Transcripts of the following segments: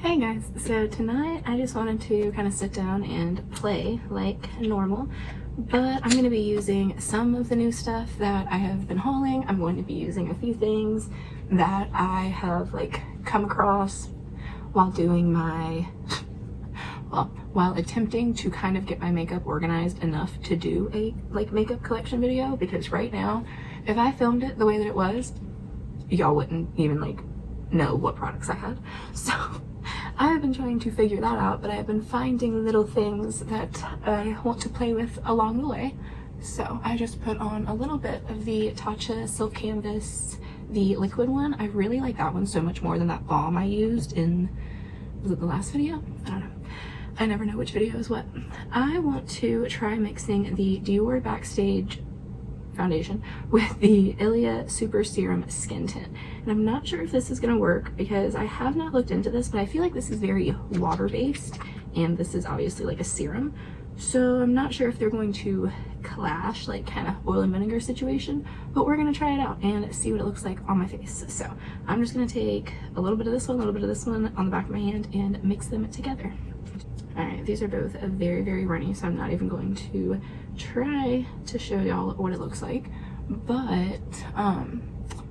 Hey guys, so tonight I just wanted to kind of sit down and play like normal, but I'm going to be using some of the new stuff that I have been hauling. I'm going to be using a few things that I have like come across while doing my, while attempting to kind of get my makeup organized enough to do a like makeup collection video, because right now if I filmed it the way that it was, y'all wouldn't even like know what products I had. So I have been trying to figure that out, but I've been finding little things that I want to play with along the way. So I just put on a little bit of the Tatcha Silk Canvas, the liquid one. I really like that one so much more than that balm I used in, was it the last video? I don't know. I never know which video is what. I want to try mixing the Dior Backstage foundation with the Ilia Super Serum Skin Tint, and I'm not sure if this is going to work because I have not looked into this, but I feel like this is very water based and this is obviously like a serum, so I'm not sure if they're going to clash, like kind of oil and vinegar situation, but we're going to try it out and see what it looks like on my face. So I'm just going to take a little bit of this one, a little bit of this one on the back of my hand and mix them together. Alright, these are both very, very runny, so I'm not even going to try to show y'all what it looks like, but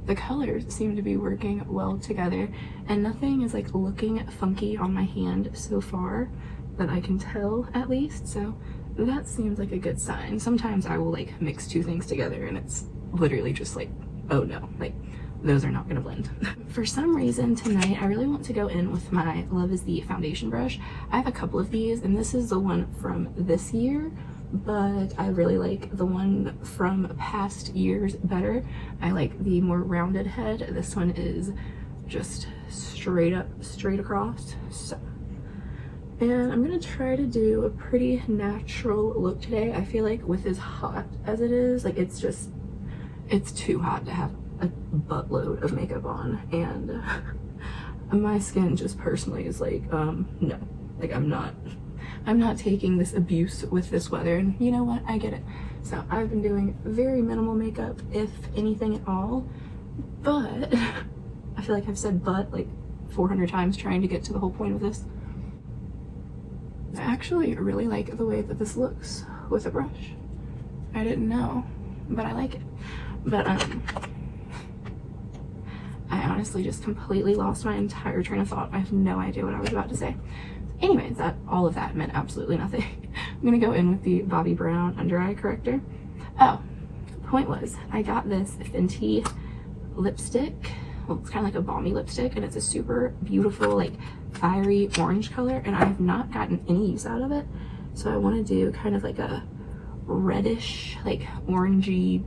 the colors seem to be working well together and nothing is like looking funky on my hand so far that I can tell, at least, so that seems like a good sign. Sometimes I will like mix two things together and it's literally just like, oh no, like those are not gonna blend. For some reason tonight I really want to go in with my Love Is The foundation brush. I have a couple of these and this is the one from this year, but I really like the one from past years better. I like the more rounded head. This one is just straight up, straight across. So, and I'm gonna try to do a pretty natural look today. I feel like with as hot as it is, like it's too hot to have a buttload of makeup on, and my skin just personally is like, no, like I'm not taking this abuse with this weather, and you know what, I get it. So I've been doing very minimal makeup, if anything at all, but I feel like I've said but like 400 times trying to get to the whole point of this. I actually really like the way that this looks with a brush. I didn't know, but I like it. But I honestly just completely lost my entire train of thought. I have no idea what I was about to say. Anyways, all of that meant absolutely nothing. I'm gonna go in with the Bobbi Brown under eye corrector. Oh, the point was I got this Fenty lipstick. Well, it's kind of like a balmy lipstick, and it's a super beautiful like fiery orange color, and I have not gotten any use out of it. So I want to do kind of like a reddish, like orangey,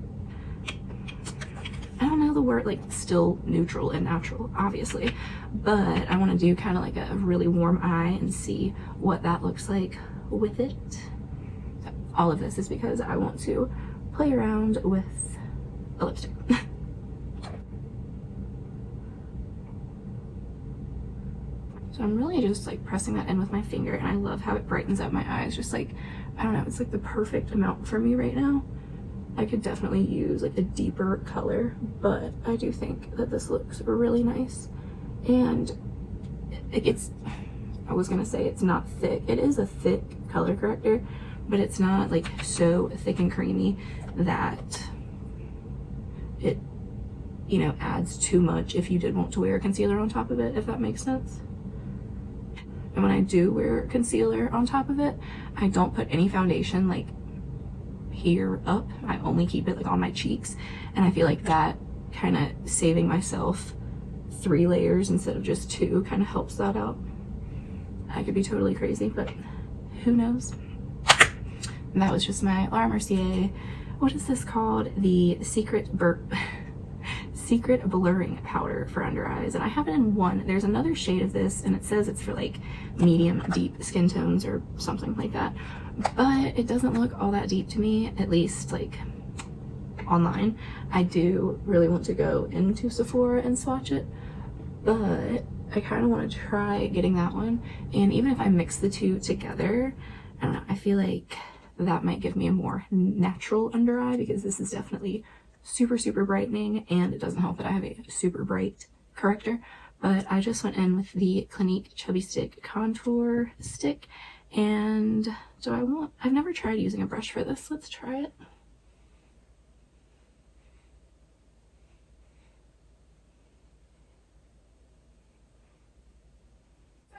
I don't know the word, like still neutral and natural obviously, but I want to do kind of like a really warm eye and see what that looks like with it. So all of this is because I want to play around with a lipstick. So I'm really just like pressing that in with my finger, and I love how it brightens up my eyes. Just like, I don't know, it's like the perfect amount for me right now. I could definitely use like a deeper color, but I do think that this looks really nice. And it's, I was gonna say it's not thick. It is a thick color corrector, but it's not like so thick and creamy that it, you know, adds too much if you did want to wear a concealer on top of it, if that makes sense. And when I do wear concealer on top of it, I don't put any foundation like here up. I only keep it like on my cheeks, and I feel like that kind of saving myself 3 layers instead of just 2 kind of helps that out. I could be totally crazy, but who knows. And that was just my Laura Mercier, what is this called, the secret blurring powder for under eyes, and I have it in one. There's another shade of this and it says it's for like medium deep skin tones or something like that, but it doesn't look all that deep to me, at least like online. I do really want to go into Sephora and swatch it, but I kind of want to try getting that one, and even if I mix the two together, I don't know, I feel like that might give me a more natural under eye, because this is definitely super brightening, and it doesn't help that I have a super bright corrector, but I just went in with the Clinique Chubby Stick Contour Stick. And I've never tried using a brush for this. Let's try it.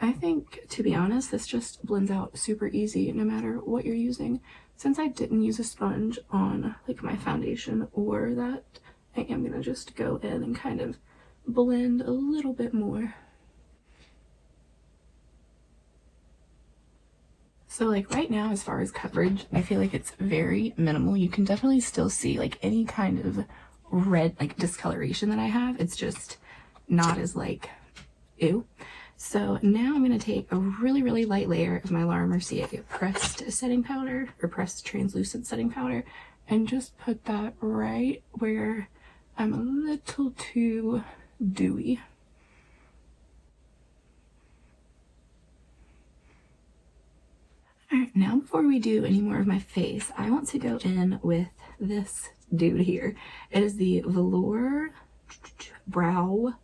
I think, to be honest, this just blends out super easy no matter what you're using. Since I didn't use a sponge on like my foundation or that, I am gonna just go in and kind of blend a little bit more. So like right now, as far as coverage, I feel like it's very minimal. You can definitely still see like any kind of red like discoloration that I have. It's just not as like, ew. So now I'm going to take a really light layer of my Laura Mercier pressed setting powder, or pressed translucent setting powder, and just put that right where I'm a little too dewy. Alright, now before we do any more of my face, I want to go in with this dude here. It is the Velour Brow.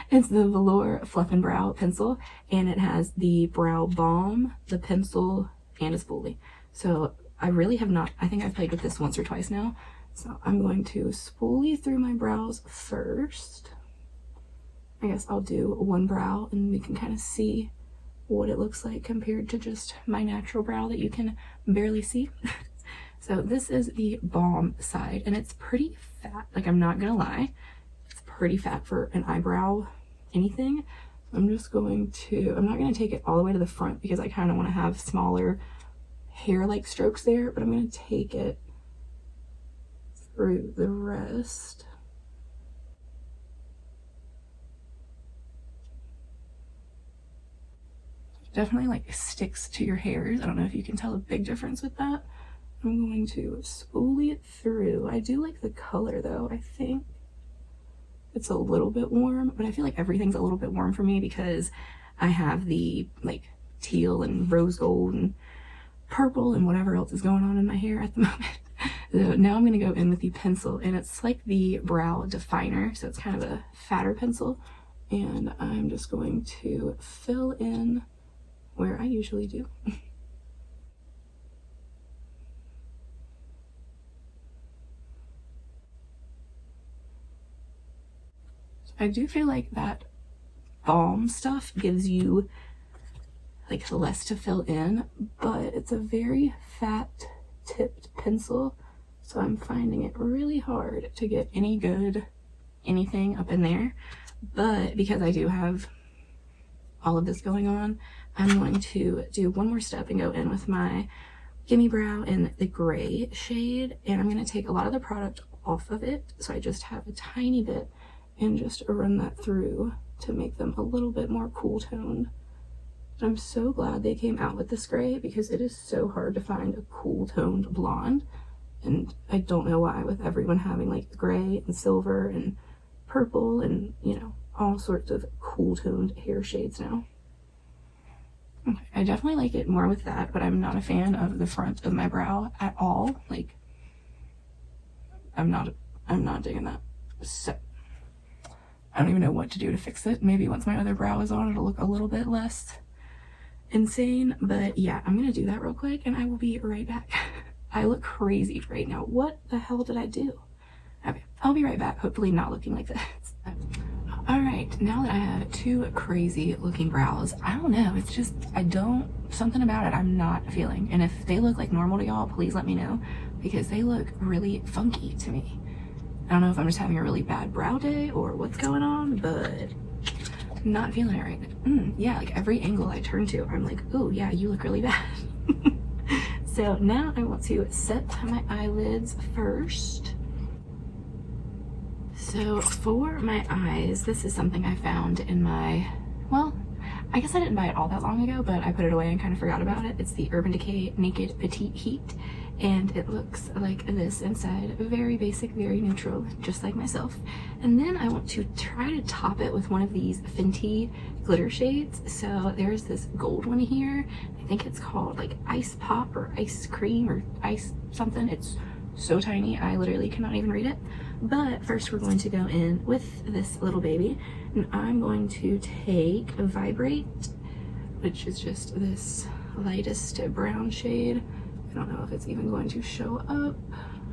It's the Velour Fluffin Brow pencil, and it has the brow balm, the pencil, and a spoolie. So I really have not, I think I've played with this once or twice now. So I'm going to spoolie through my brows first. I guess I'll do one brow and we can kind of see what it looks like compared to just my natural brow that you can barely see. So this is the balm side, and it's pretty fat. Like, I'm not gonna lie, it's pretty fat for an eyebrow anything. I'm just going to, I'm not going to take it all the way to the front because I kind of want to have smaller hair-like strokes there, but I'm going to take it through the rest. Definitely like sticks to your hairs. I don't know if you can tell a big difference with that. I'm going to spoolie it through. I do like the color though. I think it's a little bit warm, but I feel like everything's a little bit warm for me because I have the like teal and rose gold and purple and whatever else is going on in my hair at the moment. So now I'm going to go in with the pencil, and it's like the brow definer, so it's kind of a fatter pencil, and I'm just going to fill in where I usually do. I do feel like that balm stuff gives you like less to fill in, but it's a very fat tipped pencil, so I'm finding it really hard to get any good anything up in there. But because I do have all of this going on, I'm going to do one more step and go in with my GimMe Brow in the gray shade, and I'm going to take a lot of the product off of it, so I just have a tiny bit, and just run that through to make them a little bit more cool toned. I'm so glad they came out with this gray because it is so hard to find a cool toned blonde, and I don't know why, with everyone having like gray and silver and purple and, you know, all sorts of cool toned hair shades now. Okay, I definitely like it more with that, but I'm not a fan of the front of my brow at all. Like, I'm not digging that. So I don't even know what to do to fix it. Maybe once my other brow is on, it'll look a little bit less insane. But yeah, I'm gonna do that real quick and I will be right back. I look crazy right now. What the hell did I do? Okay, I'll be right back, hopefully not looking like this. All right, now that I have two crazy looking brows, I don't know, it's just, something about it I'm not feeling. And if they look like normal to y'all, please let me know, because they look really funky to me. I don't know if I'm just having a really bad brow day or what's going on, but I'm not feeling it right now. Yeah, like every angle I turn to, I'm like, oh yeah, you look really bad. So now I want to set my eyelids first. So for my eyes, this is something I found in my, well, I guess I didn't buy it all that long ago, but I put it away and kind of forgot about it. It's the Urban Decay Naked Petit Heat, and it looks like this inside. Very basic, very neutral, just like myself. And then I want to try to top it with one of these Fenty glitter shades. So there's this gold one here. I think it's called like Ice Pop or Ice Cream or Ice something. It's so tiny, I literally cannot even read it. But first we're going to go in with this little baby, and I'm going to take Vibrate, which is just this lightest brown shade. I don't know if it's even going to show up,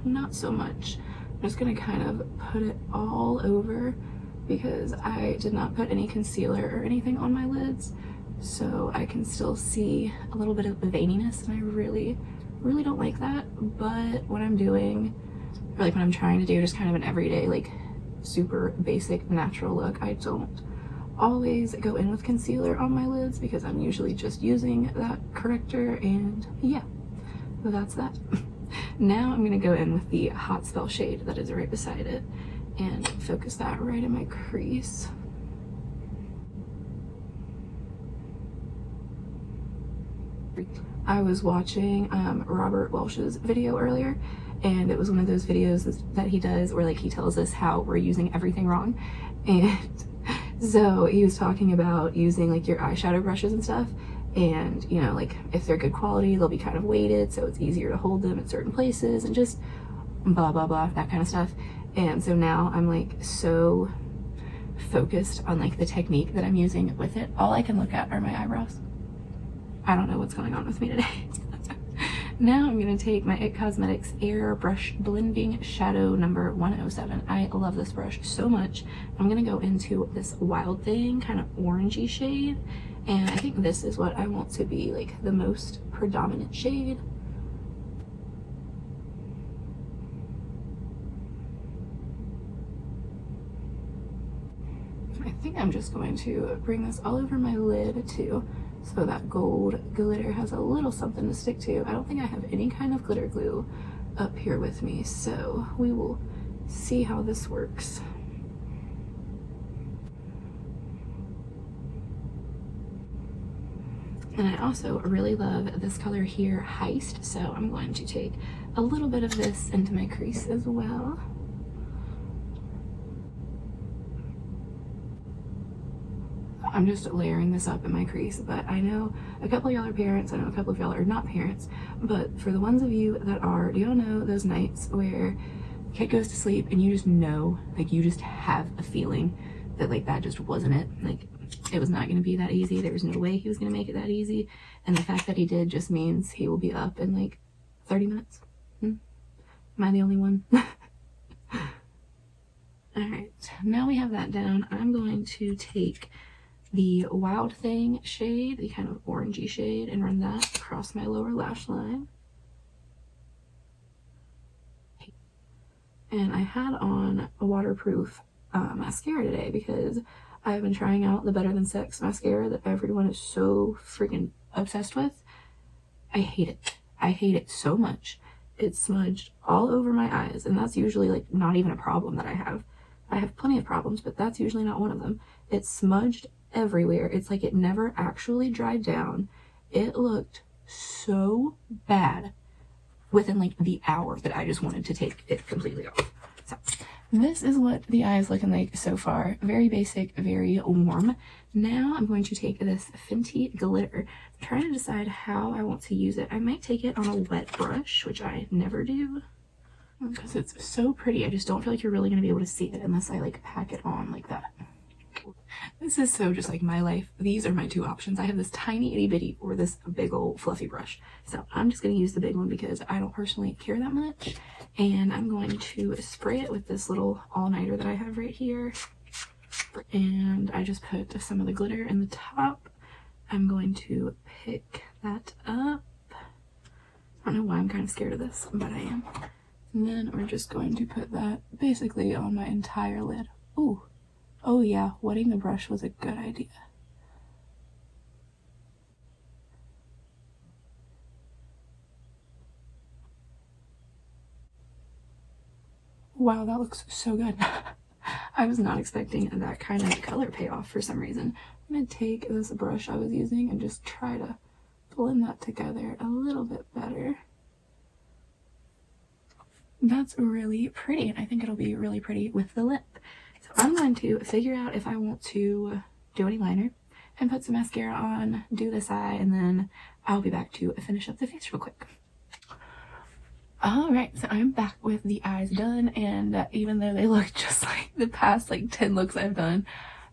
not so much. I'm just gonna kind of put it all over because I did not put any concealer or anything on my lids, so I can still see a little bit of veininess, and I really don't like that. But what I'm doing, or like what I'm trying to do, just kind of an everyday, like super basic natural look, I don't always go in with concealer on my lids because I'm usually just using that corrector, and yeah, that's that. Now I'm gonna go in with the Hot Spell shade that is right beside it and focus that right in my crease. I was watching Robert Welsh's video earlier, and it was one of those videos that he does where like he tells us how we're using everything wrong. And so he was talking about using like your eyeshadow brushes and stuff, and you know, like if they're good quality, they'll be kind of weighted so it's easier to hold them in certain places, and just blah blah blah, that kind of stuff. And so now I'm like so focused on like the technique that I'm using with it, all I can look at are my eyebrows. I don't know what's going on with me today. Now I'm going to take my IT Cosmetics Airbrush Blending Shadow number 107. I love this brush so much. I'm going to go into this Wild Thing kind of orangey shade, and I think this is what I want to be like the most predominant shade. I think I'm just going to bring this all over my lid too, so that gold glitter has a little something to stick to. I don't think I have any kind of glitter glue up here with me, so we will see how this works. And I also really love this color here, Heist, so I'm going to take a little bit of this into my crease as well. I'm just layering this up in my crease, but I know a couple of y'all are parents, I know a couple of y'all are not parents, but for the ones of you that are, do y'all know those nights where kid goes to sleep and you just know, like you just have a feeling that like that just wasn't it, like it was not going to be that easy, there was no way he was going to make it that easy, and the fact that he did just means he will be up in like 30 minutes. Am I the only one? Alright, now we have that down, I'm going to take the Wild Thing shade, the kind of orangey shade, and run that across my lower lash line. And I had on a waterproof mascara today because I've been trying out the Better Than Sex mascara that everyone is so freaking obsessed with. I hate it. I hate it so much. It's smudged all over my eyes, and that's usually like not even a problem that I have. I have plenty of problems, but that's usually not one of them. It's smudged everywhere. It's like it never actually dried down. It looked so bad within like the hour that I just wanted to take it completely off. So this is what the eye is looking like so far. Very basic, very warm. Now I'm going to take this Fenty glitter. I'm trying to decide how I want to use it. I might take it on a wet brush, which I never do because it's so pretty. I just don't feel like you're really going to be able to see it unless I like pack it on like that. This is so just like my life. These are my two options. I have this tiny itty bitty or this big old fluffy brush. So I'm just going to use the big one because I don't personally care that much. And I'm going to spray it with this little all-nighter that I have right here. And I just put some of the glitter in the top. I'm going to pick that up. I don't know why I'm kind of scared of this, but I am. And then we're just going to put that basically on my entire lid. Ooh. Oh yeah, wetting the brush was a good idea. Wow, that looks so good. I was not expecting that kind of color payoff for some reason. I'm going to take this brush I was using and just try to blend that together a little bit better. That's really pretty, and I think it'll be really pretty with the lip. So I'm going to figure out if I want to do any liner and put some mascara on, do this eye, and then I'll be back to finish up the face real quick. Alright, so I'm back with the eyes done, and even though they look just like the past like 10 looks I've done,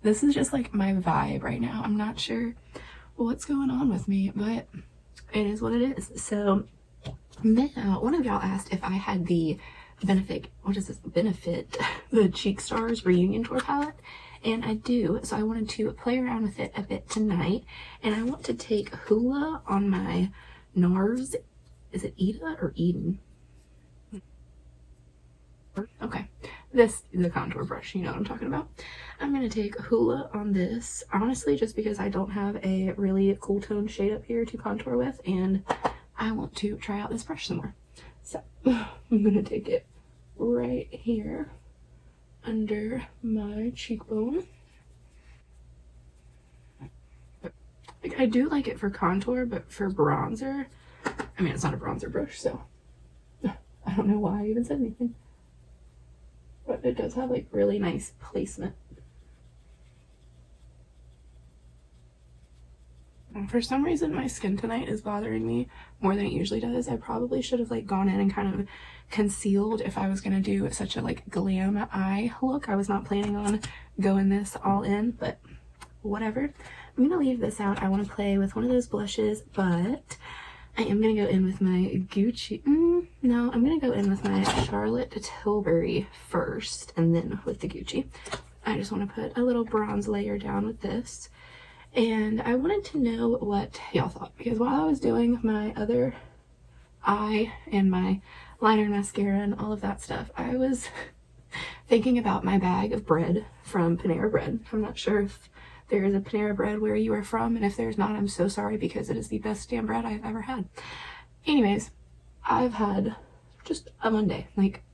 this is just like my vibe right now. I'm not sure what's going on with me, but it is what it is. So now, one of y'all asked if I had the Benefit, the Cheek Stars Reunion Tour palette, and I do. So I wanted to play around with it a bit tonight, and I want to take Hoola on my NARS. Is it Eda or Eden? Okay, this is a contour brush, you know what I'm talking about. I'm going to take Hoola on this, honestly, just because I don't have a really cool tone shade up here to contour with, and I want to try out this brush some more. So, I'm going to take it right here under my cheekbone. Like, I do like it for contour, but for bronzer, I mean, it's not a bronzer brush, so I don't know why I even said anything. But it does have like really nice placement. And for some reason my skin tonight is bothering me more than it usually does. I probably should have like gone in and kind of concealed if I was gonna do such a like glam eye look. I was not planning on going this all in, but whatever. I'm gonna leave this out. I want to play with one of those blushes, but I am going to go in with my Gucci. No, I'm going to go in with my Charlotte Tilbury first, and then with the Gucci. I just want to put a little bronze layer down with this. And I wanted to know what y'all thought, because while I was doing my other eye and my liner and mascara and all of that stuff, I was thinking about my bag of bread from Panera Bread. I'm not sure if there is a Panera Bread where you are from, and if there's not, I'm so sorry, because it is the best damn bread I've ever had. Anyways, I've had just a Monday, like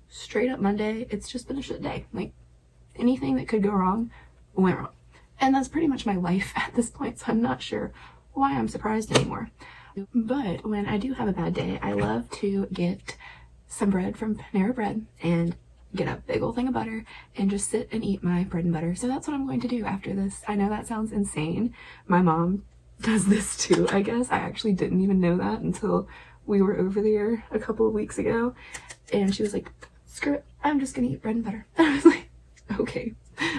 straight up Monday. It's just been a shit day. Like anything that could go wrong went wrong, and that's pretty much my life at this point, so I'm not sure why I'm surprised anymore. But when I do have a bad day, I love to get some bread from Panera Bread and get a big old thing of butter and just sit and eat my bread and butter. So that's what I'm going to do after this. I know that sounds insane. My mom does this too, I guess. I actually didn't even know that until we were over there a couple of weeks ago, and she was like, screw it, I'm just gonna eat bread and butter. I was like, okay,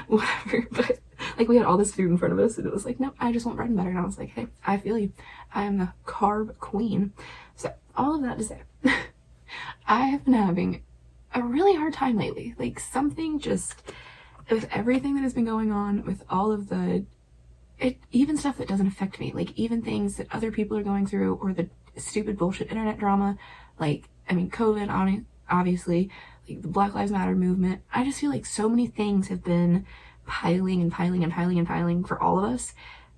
whatever. But like, we had all this food in front of us, and it was like, no, I just want bread and butter. And I was like, hey, I feel you. I am the carb queen. So all of that to say, I have been having a really hard time lately. Like, something just, with everything that has been going on, with all of the, even stuff that doesn't affect me, like even things that other people are going through, or the stupid bullshit internet drama, like, I mean, COVID, obviously, like the Black Lives Matter movement. I just feel like so many things have been piling and piling and piling and piling for all of us,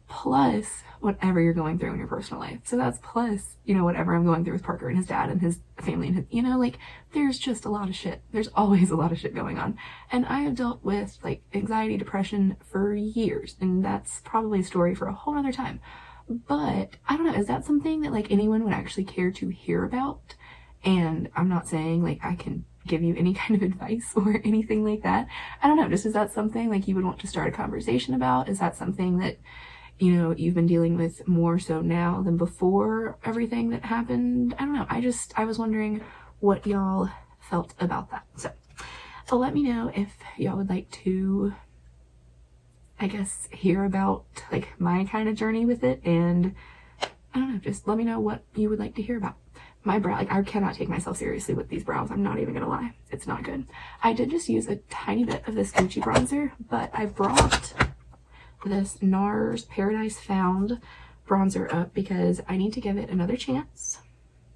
plus whatever you're going through in your personal life. So that's plus, you know, whatever I'm going through with Parker and his dad and his family and his, you know, like, there's just a lot of shit. There's always a lot of shit going on. And I have dealt with like anxiety, depression for years, and that's probably a story for a whole other time. But I don't know, is that something that like anyone would actually care to hear about? And I'm not saying like I can give you any kind of advice or anything like that. I don't know, just is that something like you would want to start a conversation about? Is that something that, you know, you've been dealing with more so now than before everything that happened? I don't know. I was wondering what y'all felt about that. So let me know if y'all would like to, I guess, hear about like my kind of journey with it. And I don't know, just let me know what you would like to hear about. My brow, like, I cannot take myself seriously with these brows. I'm not even gonna lie. It's not good. I did just use a tiny bit of this Gucci bronzer, but I brought this NARS Paradise Found bronzer up because I need to give it another chance.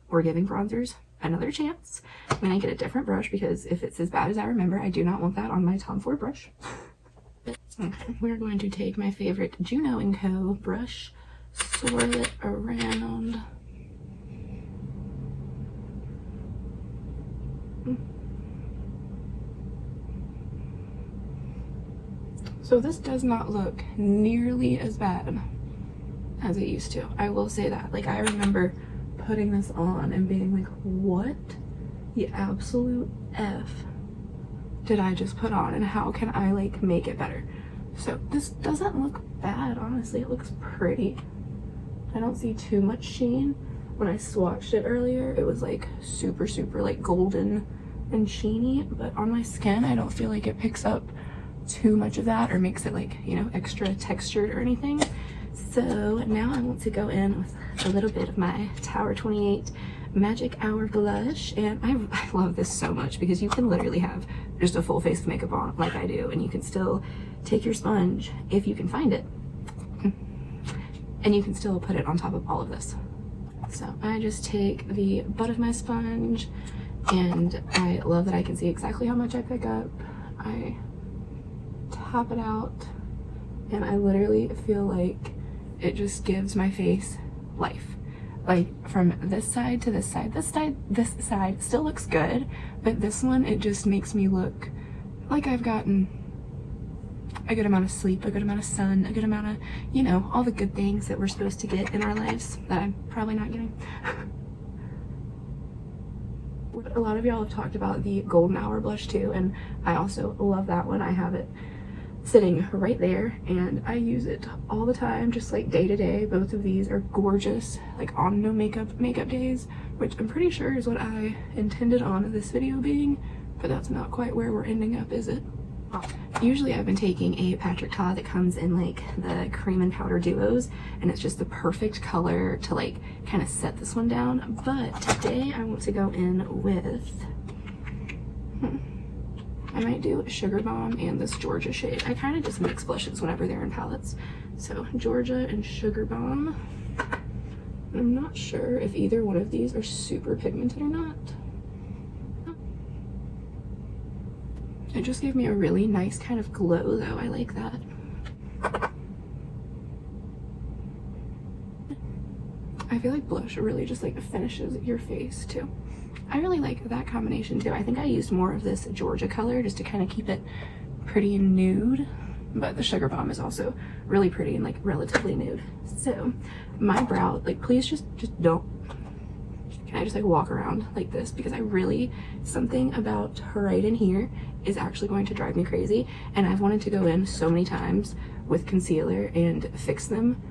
We're giving bronzers another chance. I'm gonna get a different brush, because if it's as bad as I remember, I do not want that on my Tom Ford brush. Okay, we're going to take my favorite Juno & Co. brush, swirl it around. So this does not look nearly as bad as it used to. I will say that. Like, I remember putting this on and being like, what the absolute F did I just put on, and how can I like make it better? So this doesn't look bad, honestly. It looks pretty. I don't see too much sheen. when I swatched it earlier, it was like super like golden and sheeny, but on my skin I don't feel like it picks up too much of that or makes it like, you know, extra textured or anything. So now I want to go in with a little bit of my Tower 28 Magic Hour blush, and I love this so much because you can literally have just a full face of makeup on like I do, and you can still take your sponge if you can find it, and you can still put it on top of all of this. So I just take the butt of my sponge, and I love that I can see exactly how much I pick up. I tap it out, and I literally feel like it just gives my face life. Like from this side to this side, this side still looks good, but this one, it just makes me look like I've gotten a good amount of sleep, a good amount of sun, a good amount of, you know, all the good things that we're supposed to get in our lives that I'm probably not getting. A lot of y'all have talked about the Golden Hour blush too, and I also love that one. I have it sitting right there and I use it all the time, just like day to day. Both of these are gorgeous, like on no makeup days, which I'm pretty sure is what I intended on this video being, but that's not quite where we're ending up, is it? Usually I've been taking a Patrick Ta that comes in like the cream and powder duos, and it's just the perfect color to like kind of set this one down. But today I want to go in with I might do Sugar Bomb and this Georgia shade. I kind of just mix blushes whenever they're in palettes. So Georgia and Sugar Bomb. I'm not sure if either one of these are super pigmented or not. It just gave me a really nice kind of glow though. I like that. I feel like blush really just like finishes your face too. I really like that combination too. I think I used more of this Georgia color just to kind of keep it pretty nude, but the Sugar Bomb is also really pretty and like relatively nude. So my brow, like please just don't, can I just like walk around like this, because I really, something about right in here is actually going to drive me crazy, and I've wanted to go in so many times with concealer and fix them,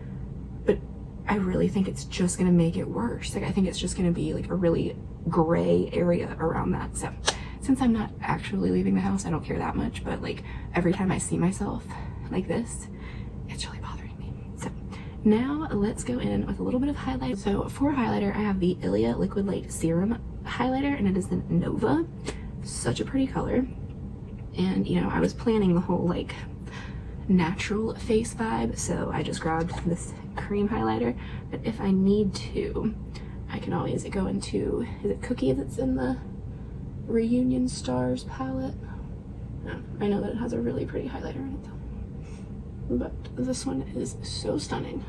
but I really think it's just gonna make it worse. Like I think it's just gonna be like a really gray area around that. So since I'm not actually leaving the house, I don't care that much, but like every time I see myself like this, it's really bothering me. So now let's go in with a little bit of highlight. So for highlighter, I have the Ilia Liquid Light Serum highlighter, and it is in Nova. Such a pretty color. And you know, I was planning the whole like natural face vibe, so I just grabbed this cream highlighter, but if I need to, I can always go into, is it Cookie that's in the Reunion Stars palette? No, I know that it has a really pretty highlighter in it though, but this one is so stunning.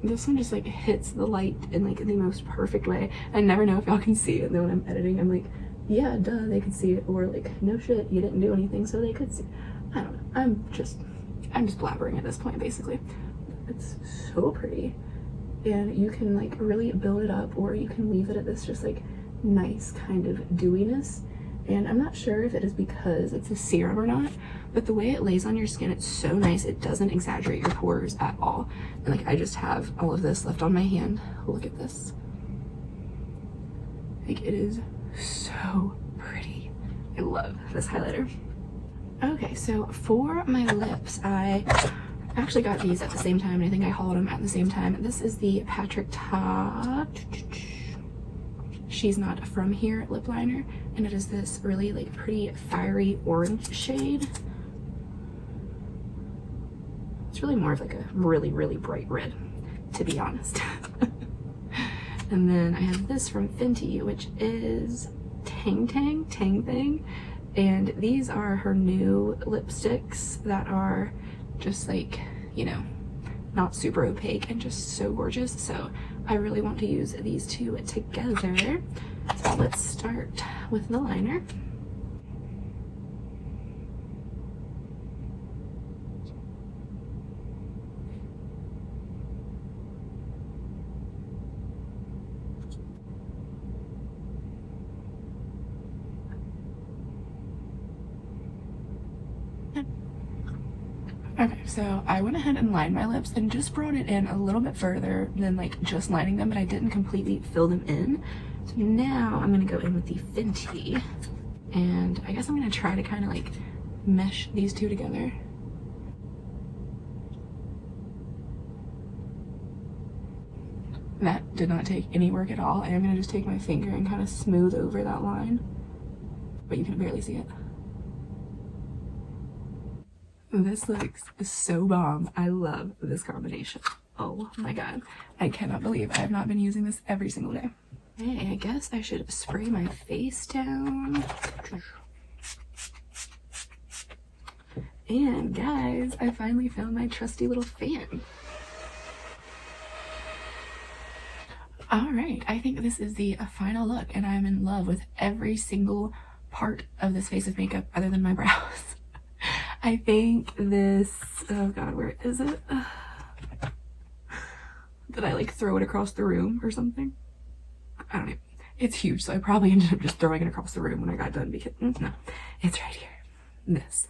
This one just like hits the light in like the most perfect way. I never know if y'all can see it, and then when I'm editing I'm like, yeah, duh, they could see it, or like, no shit, you didn't do anything so they could see. I don't know, I'm just blabbering at this point basically. It's so pretty, and you can like really build it up, or you can leave it at this just like nice kind of dewiness. And I'm not sure if it is because it's a serum or not, but the way it lays on your skin, it's so nice. It doesn't exaggerate your pores at all. And like I just have all of this left on my hand. Look at this. Like it is so pretty. I love this highlighter. Okay, so for my lips, I actually got these at the same time, and I think I hauled them at the same time. This is the Patrick Ta She's Not From Here lip liner, and it is this really like pretty fiery orange shade. It's really more of like a really bright red, to be honest. And then I have this from Fenty, which is Tang Thing, and these are her new lipsticks that are just like, you know, not super opaque and just so gorgeous. So I really want to use these two together. So let's start with the liner. Okay, so I went ahead and lined my lips and just brought it in a little bit further than like just lining them, but I didn't completely fill them in. So now I'm gonna go in with the Fenty, and I guess I'm gonna try to kind of like mesh these two together. That did not take any work at all. I am gonna just take my finger and kind of smooth over that line, but you can barely see it. This looks so bomb. I love this combination. Oh my god. I cannot believe I have not been using this every single day. Hey, I guess I should spray my face down. And guys, I finally found my trusty little fan. Alright, I think this is the final look, and I'm in love with every single part of this face of makeup other than my brows. I think this, oh god, where is it? Did I like throw it across the room or something? I don't know. It's huge, so I probably ended up just throwing it across the room when I got done because, no, it's right here. This.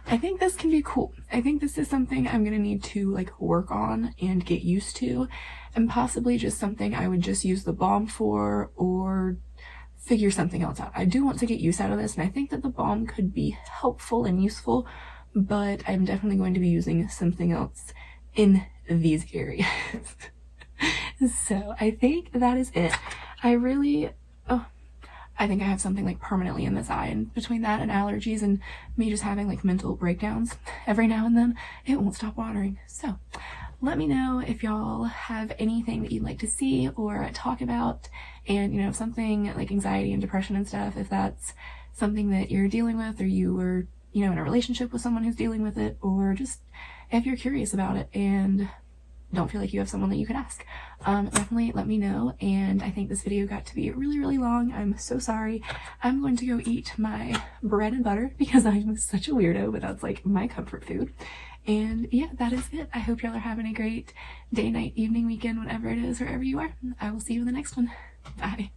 I think this can be cool. I think this is something I'm gonna need to like work on and get used to, and possibly just something I would just use the balm for or figure something else out. I do want to get use out of this, and I think that the balm could be helpful and useful, but I'm definitely going to be using something else in these areas. So I think that is it. I think I have something like permanently in this eye, and between that and allergies and me just having like mental breakdowns every now and then, it won't stop watering. So let me know if y'all have anything that you'd like to see or talk about, and you know, something like anxiety and depression and stuff, if that's something that you're dealing with, or you were, you know, in a relationship with someone who's dealing with it, or just if you're curious about it and don't feel like you have someone that you could ask. Definitely let me know. And I think this video got to be really, really long. I'm so sorry. I'm going to go eat my bread and butter because I'm such a weirdo, but that's like my comfort food. And yeah, that is it. I hope y'all are having a great day, night, evening, weekend, whatever it is, wherever you are. I will see you in the next one. Bye.